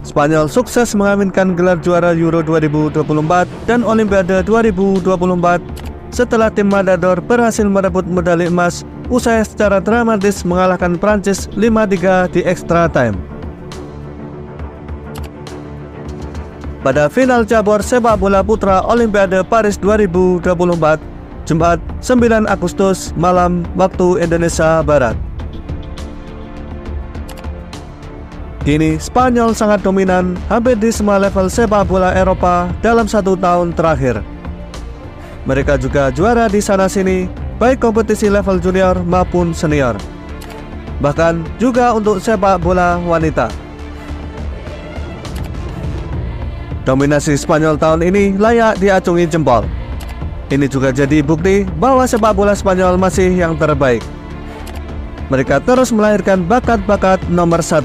Spanyol sukses mengaminkan gelar juara Euro 2024 dan Olimpiade 2024 setelah tim Matador berhasil merebut medali emas usai secara dramatis mengalahkan Prancis 5-3 di extra time. Pada final cabur sepak bola putra Olimpiade Paris 2024, Jumat 9 Agustus malam waktu Indonesia Barat. Kini Spanyol sangat dominan hampir di semua level sepak bola Eropa dalam 1 tahun terakhir. Mereka juga juara di sana-sini, baik kompetisi level junior maupun senior. Bahkan juga untuk sepak bola wanita. Dominasi Spanyol tahun ini layak diacungi jempol. Ini juga jadi bukti bahwa sepak bola Spanyol masih yang terbaik. Mereka terus melahirkan bakat-bakat nomor 1.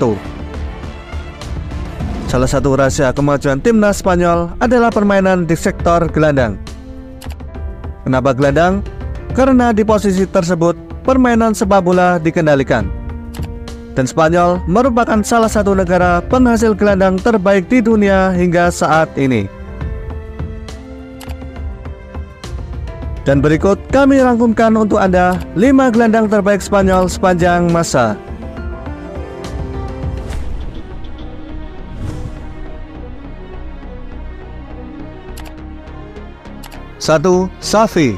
Salah satu rahasia kemajuan timnas Spanyol adalah permainan di sektor gelandang. Kenapa gelandang? Karena di posisi tersebut permainan sepak bola dikendalikan. Dan Spanyol merupakan salah satu negara penghasil gelandang terbaik di dunia hingga saat ini. Dan berikut kami rangkumkan untuk Anda 5 gelandang terbaik Spanyol sepanjang masa. 1. Xavi.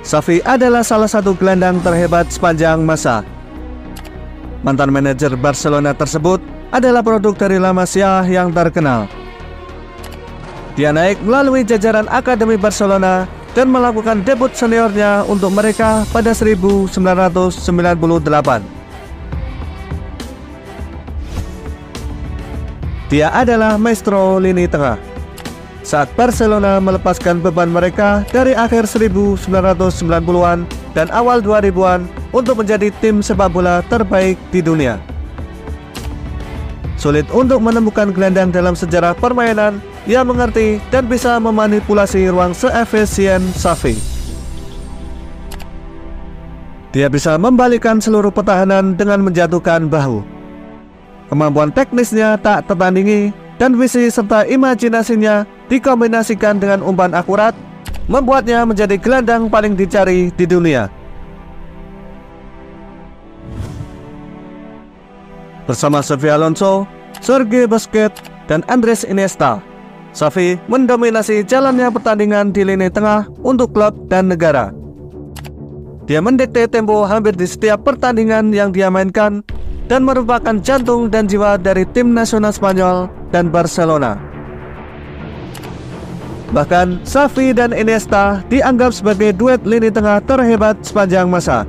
Xavi adalah salah satu gelandang terhebat sepanjang masa. Mantan manajer Barcelona tersebut adalah produk dari La Masia yang terkenal. Dia naik melalui jajaran Akademi Barcelona dan melakukan debut seniornya untuk mereka pada 1998. Dia adalah maestro lini tengah saat Barcelona melepaskan beban mereka dari akhir 1990-an dan awal 2000-an untuk menjadi tim sepak bola terbaik di dunia. Sulit untuk menemukan gelandang dalam sejarah permainan yang mengerti dan bisa memanipulasi ruang seefisien Xavi. Dia bisa membalikkan seluruh pertahanan dengan menjatuhkan bahu. Kemampuan teknisnya tak tertandingi dan visi serta imajinasinya dikombinasikan dengan umpan akurat, membuatnya menjadi gelandang paling dicari di dunia. Bersama Xavi Alonso, Sergio Busquets, dan Andres Iniesta, Xavi mendominasi jalannya pertandingan di lini tengah untuk klub dan negara. Dia mendikte tempo hampir di setiap pertandingan yang dia mainkan dan merupakan jantung dan jiwa dari tim nasional Spanyol dan Barcelona. Bahkan Xavi dan Iniesta dianggap sebagai duet lini tengah terhebat sepanjang masa.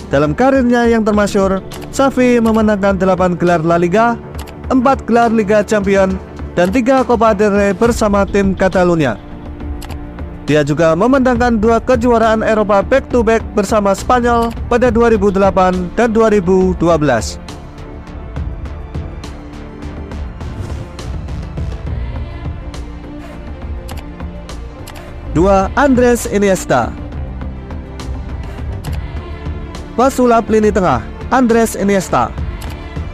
Dalam karirnya yang termasyhur, Xavi memenangkan 8 gelar La Liga, 4 gelar Liga Champions, dan 3 Copa del Rey bersama tim Catalunya. Dia juga memenangkan 2 kejuaraan Eropa back-to-back bersama Spanyol pada 2008 dan 2012. 2. Andres Iniesta. Pesulap lini tengah Andres Iniesta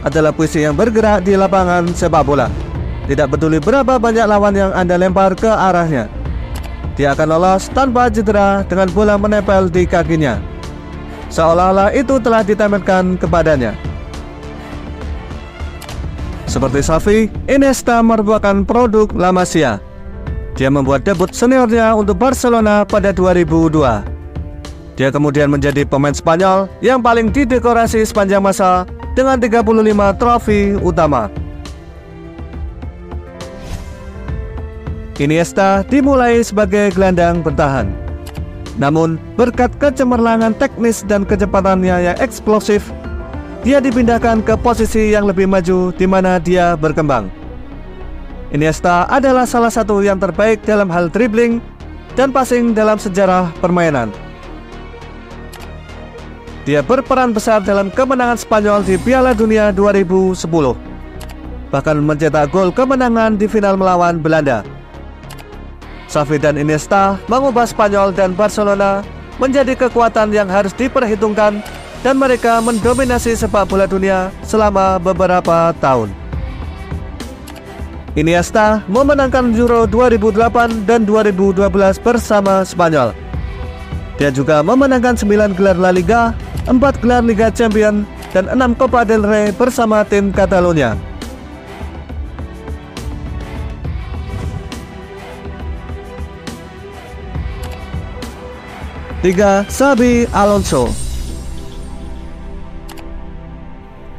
adalah puisi yang bergerak di lapangan sepak bola. Tidak peduli berapa banyak lawan yang Anda lempar ke arahnya, dia akan lolos tanpa cedera dengan bola menempel di kakinya, seolah-olah itu telah ditempelkan kepadanya. Seperti Xavi, Iniesta merupakan produk La Masia. Dia membuat debut seniornya untuk Barcelona pada 2002. Dia kemudian menjadi pemain Spanyol yang paling didekorasi sepanjang masa dengan 35 trofi utama. Iniesta dimulai sebagai gelandang bertahan. Namun, berkat kecemerlangan teknis dan kecepatannya yang eksplosif, dia dipindahkan ke posisi yang lebih maju di mana dia berkembang. Iniesta adalah salah satu yang terbaik dalam hal dribbling dan passing dalam sejarah permainan. Dia berperan besar dalam kemenangan Spanyol di Piala Dunia 2010, bahkan mencetak gol kemenangan di final melawan Belanda. Xavi dan Iniesta mengubah Spanyol dan Barcelona menjadi kekuatan yang harus diperhitungkan dan mereka mendominasi sepak bola dunia selama beberapa tahun. Iniesta memenangkan Euro 2008 dan 2012 bersama Spanyol. Dia juga memenangkan 9 gelar La Liga, 4 gelar Liga Champions, dan 6 Copa del Rey bersama tim Catalonia. 3. Xabi Alonso.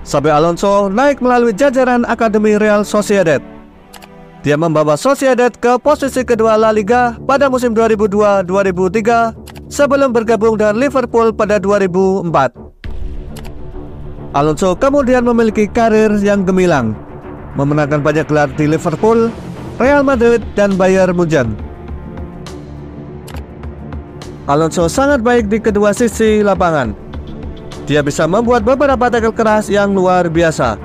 Xabi Alonso naik melalui jajaran Akademi Real Sociedad. Dia membawa Sociedad ke posisi kedua La Liga pada musim 2002-2003 sebelum bergabung dengan Liverpool pada 2004. Alonso kemudian memiliki karir yang gemilang, memenangkan banyak gelar di Liverpool, Real Madrid, dan Bayern Munchen. Alonso sangat baik di kedua sisi lapangan. Dia bisa membuat beberapa tackle keras yang luar biasa,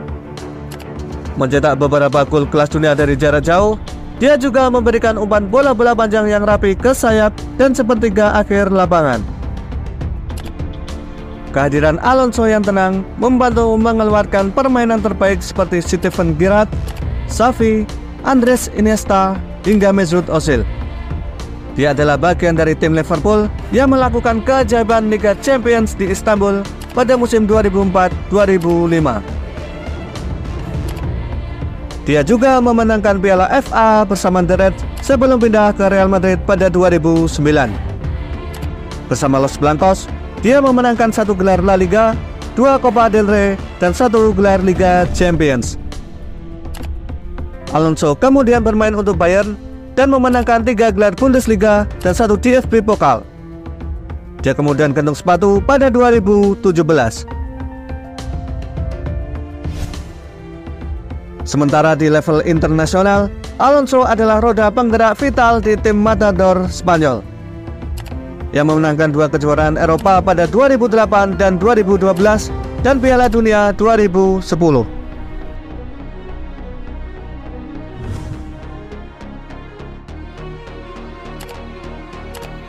mencetak beberapa gol kelas dunia dari jarak jauh. Dia juga memberikan umpan bola-bola panjang yang rapi ke sayap dan sepertiga akhir lapangan. Kehadiran Alonso yang tenang membantu mengeluarkan permainan terbaik seperti Steven Gerrard, Xavi, Andres Iniesta, hingga Mesut Ozil. Dia adalah bagian dari tim Liverpool yang melakukan keajaiban Liga Champions di Istanbul pada musim 2004-2005. Dia juga memenangkan Piala FA bersama The Reds sebelum pindah ke Real Madrid pada 2009. Bersama Los Blancos, dia memenangkan 1 gelar La Liga, 2 Copa del Rey, dan 1 gelar Liga Champions. Alonso kemudian bermain untuk Bayern dan memenangkan 3 gelar Bundesliga dan 1 DFB Pokal. Dia kemudian gantung sepatu pada 2017. Sementara di level internasional, Alonso adalah roda penggerak vital di tim Matador Spanyol yang memenangkan 2 kejuaraan Eropa pada 2008 dan 2012 dan Piala Dunia 2010.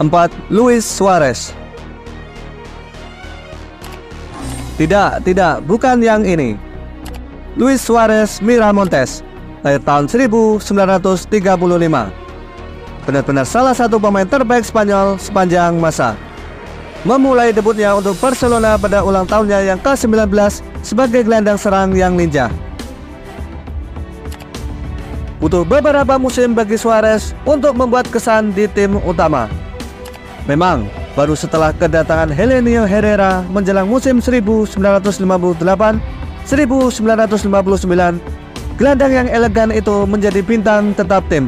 4. Luis Suarez. Tidak, bukan yang ini. Luis Suarez Miramontes, lahir tahun 1935. Benar-benar salah satu pemain terbaik Spanyol sepanjang masa. Memulai debutnya untuk Barcelona pada ulang tahunnya yang ke-19 sebagai gelandang serang yang lincah. Butuh beberapa musim bagi Suarez untuk membuat kesan di tim utama. Memang, baru setelah kedatangan Helenio Herrera menjelang musim 1958-1959, gelandang yang elegan itu menjadi bintang tetap tim.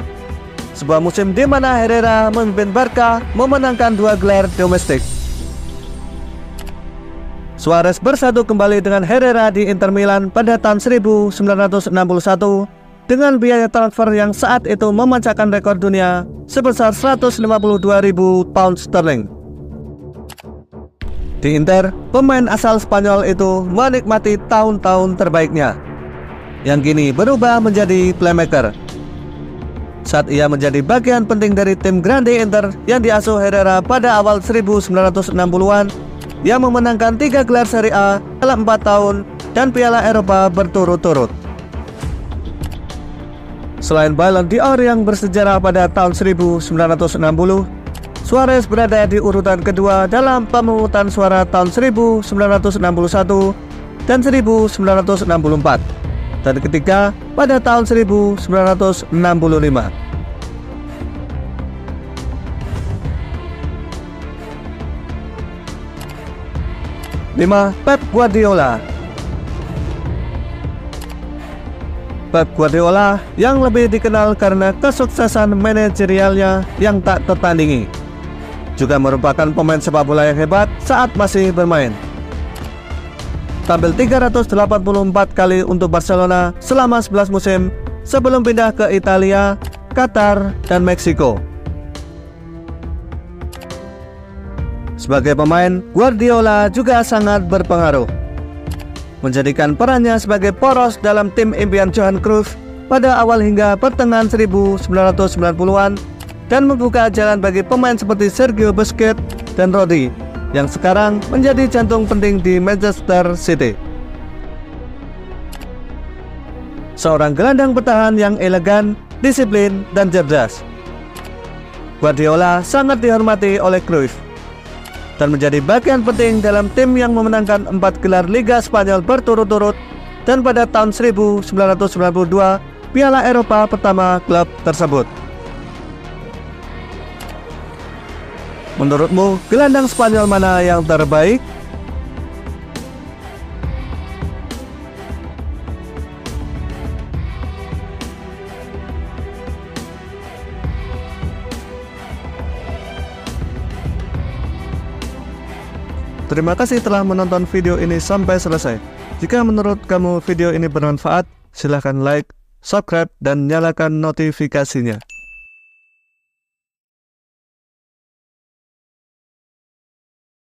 Sebuah musim di mana Herrera memimpin Barca memenangkan 2 gelar domestik. Suarez bersatu kembali dengan Herrera di Inter Milan pada tahun 1961 dengan biaya transfer yang saat itu memecahkan rekor dunia sebesar 152.000 pound sterling. Di Inter, pemain asal Spanyol itu menikmati tahun-tahun terbaiknya, yang kini berubah menjadi playmaker. Saat ia menjadi bagian penting dari tim Grande Inter yang diasuh Herrera pada awal 1960-an, ia memenangkan 3 gelar Serie A dalam 4 tahun dan Piala Eropa berturut-turut. Selain Ballon d'Or yang bersejarah pada tahun 1960, Suarez berada di urutan kedua dalam pemungutan suara tahun 1961 dan 1964, dan ketiga pada tahun 1965. 5. Pep Guardiola. Pep Guardiola yang lebih dikenal karena kesuksesan manajerialnya yang tak tertandingi, juga merupakan pemain sepak bola yang hebat saat masih bermain. Tampil 384 kali untuk Barcelona selama 11 musim sebelum pindah ke Italia, Qatar, dan Meksiko. Sebagai pemain, Guardiola juga sangat berpengaruh, menjadikan perannya sebagai poros dalam tim impian Johan Cruyff pada awal hingga pertengahan 1990-an dan membuka jalan bagi pemain seperti Sergio Busquets dan Rodri yang sekarang menjadi jantung penting di Manchester City. Seorang gelandang bertahan yang elegan, disiplin, dan cerdas. Guardiola sangat dihormati oleh Cruyff dan menjadi bagian penting dalam tim yang memenangkan 4 gelar Liga Spanyol berturut-turut dan pada tahun 1992 Piala Eropa pertama klub tersebut. Menurutmu, gelandang Spanyol mana yang terbaik? Terima kasih telah menonton video ini sampai selesai. Jika menurut kamu video ini bermanfaat, silahkan like, subscribe, dan nyalakan notifikasinya.